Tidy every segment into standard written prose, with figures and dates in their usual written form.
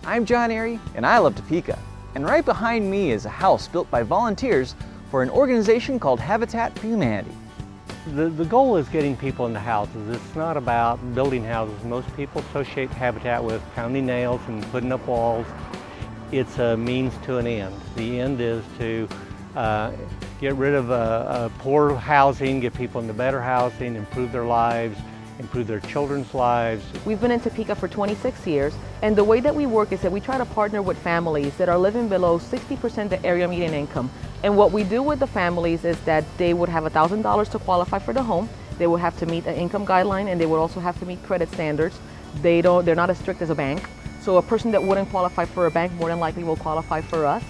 I'm John Erie, and I love Topeka. And right behind me is a house built by volunteers for an organization called Habitat for Humanity. The goal is getting people into houses. It's not about building houses. Most people associate Habitat with pounding nails and putting up walls. It's a means to an end. The end is to get rid of poor housing, get people into better housing, improve their lives, improve their children's lives. We've been in Topeka for 26 years, and the way that we work is that we try to partner with families that are living below 60% the area median income. And what we do with the families is that they would have $1,000 to qualify for the home. They would have to meet an income guideline, and they would also have to meet credit standards. They're not as strict as a bank. So a person that wouldn't qualify for a bank more than likely will qualify for us.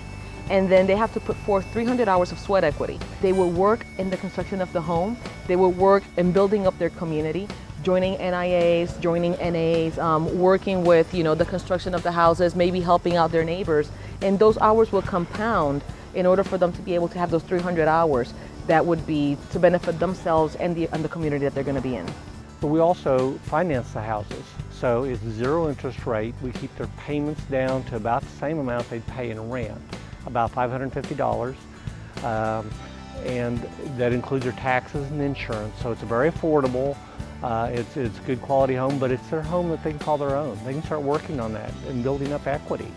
And then they have to put forth 300 hours of sweat equity. They will work in the construction of the home. They will work in building up their community, joining NIAs, joining NAs, working with the construction of the houses, maybe helping out their neighbors. And those hours will compound in order for them to be able to have those 300 hours that would be to benefit themselves and the community that they're going to be in. But we also finance the houses. So it's zero interest rate. We keep their payments down to about the same amount they'd pay in rent, about $550. And that includes their taxes and insurance. So it's very affordable. It's a good quality home, but it's their home that they can call their own. They can start working on that and building up equity.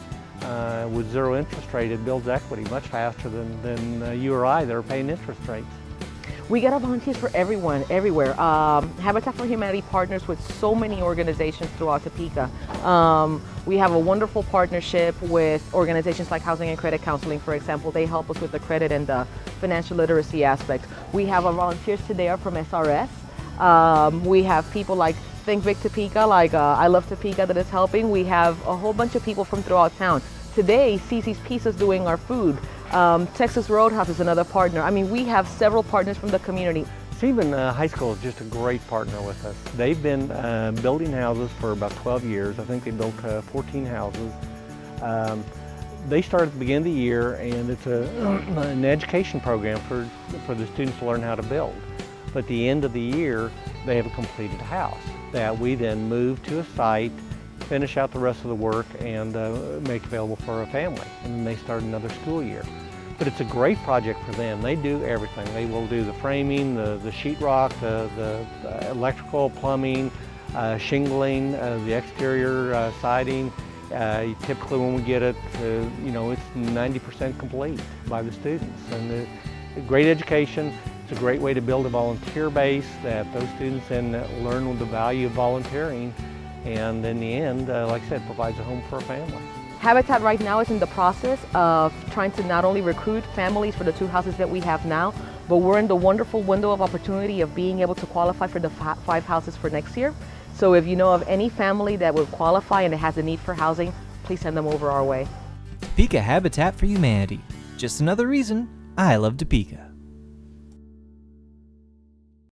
With zero interest rate, it builds equity much faster than you or I that are paying interest rates. We get our volunteers for everyone, everywhere. Habitat for Humanity partners with so many organizations throughout Topeka. We have a wonderful partnership with organizations like Housing and Credit Counseling, for example. They help us with the credit and the financial literacy aspect. We have our volunteers today are from SRS. We have people like Think Big Topeka, like I Love Topeka that is helping. We have a whole bunch of people from throughout town. Today, Cece's Pizza's doing our food. Texas Roadhouse is another partner. I mean, we have several partners from the community. Stephen High School is just a great partner with us. They've been building houses for about 12 years. I think they built 14 houses. They started at the beginning of the year, and it's an education program for the students to learn how to build. But at the end of the year, they have a completed house that we then move to a site, finish out the rest of the work, and make available for a family. And then they start another school year. But it's a great project for them. They do everything. They will do the framing, the sheetrock, the electrical, plumbing, shingling, the exterior siding. Typically when we get it, it's 90% complete by the students. And great education. It's a great way to build a volunteer base that those students then learn the value of volunteering, and in the end, like I said, provides a home for a family. Habitat right now is in the process of trying to not only recruit families for the 2 houses that we have now, but we're in the wonderful window of opportunity of being able to qualify for the 5 houses for next year. So if you know of any family that would qualify and that has a need for housing, please send them over our way. Topeka Habitat for Humanity. Just another reason I love Topeka.